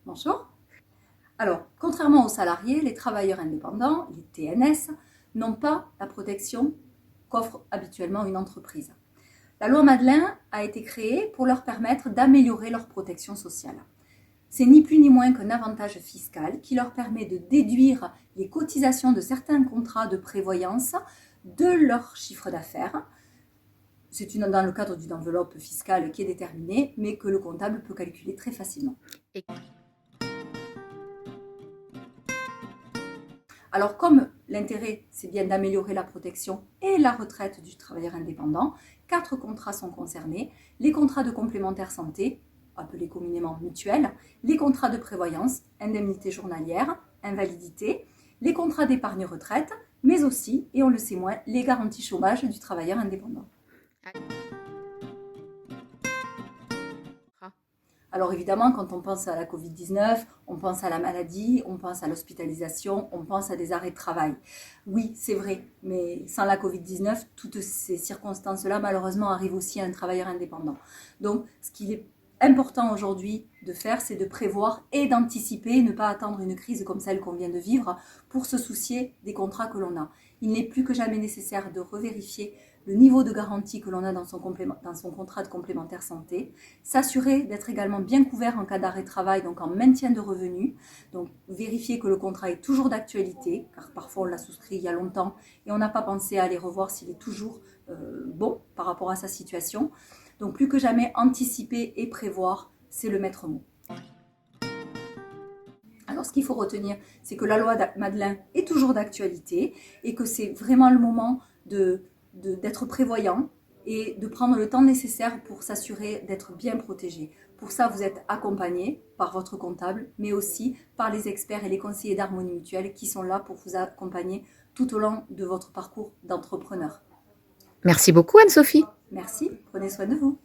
Bonjour. Alors, contrairement aux salariés, les travailleurs indépendants, les TNS, n'ont pas la protection qu'offre habituellement une entreprise. La loi Madelin a été créée pour leur permettre d'améliorer leur protection sociale. C'est ni plus ni moins qu'un avantage fiscal qui leur permet de déduire les cotisations de certains contrats de prévoyance de leur chiffre d'affaires. C'est dans le cadre d'une enveloppe fiscale qui est déterminée, mais que le comptable peut calculer très facilement. Alors, comme l'intérêt, c'est bien d'améliorer la protection et la retraite du travailleur indépendant, 4 contrats sont concernés. Les contrats de complémentaire santé, appelés communément mutuelles, les contrats de prévoyance, indemnité journalière, invalidité, les contrats d'épargne retraite, mais aussi, et on le sait moins, les garanties chômage du travailleur indépendant. Alors évidemment, quand on pense à la Covid-19, on pense à la maladie, on pense à l'hospitalisation, on pense à des arrêts de travail. Oui, c'est vrai, mais sans la Covid-19, toutes ces circonstances-là, malheureusement, arrivent aussi à un travailleur indépendant. Donc, ce qu'il est important aujourd'hui de faire, c'est de prévoir et d'anticiper, ne pas attendre une crise comme celle qu'on vient de vivre pour se soucier des contrats que l'on a. Il n'est plus que jamais nécessaire de revérifier le niveau de garantie que l'on a dans son contrat de complémentaire santé, s'assurer d'être également bien couvert en cas d'arrêt de travail, donc en maintien de revenus, donc vérifier que le contrat est toujours d'actualité, car parfois on l'a souscrit il y a longtemps et on n'a pas pensé à aller revoir s'il est toujours bon par rapport à sa situation. Donc plus que jamais, anticiper et prévoir, c'est le maître mot. Alors ce qu'il faut retenir, c'est que la loi Madelin est toujours d'actualité et que c'est vraiment le moment d'être prévoyant et de prendre le temps nécessaire pour s'assurer d'être bien protégé. Pour ça, vous êtes accompagné par votre comptable, mais aussi par les experts et les conseillers d'harmonie mutuelle qui sont là pour vous accompagner tout au long de votre parcours d'entrepreneur. Merci beaucoup Anne-Sophie. Merci, prenez soin de vous.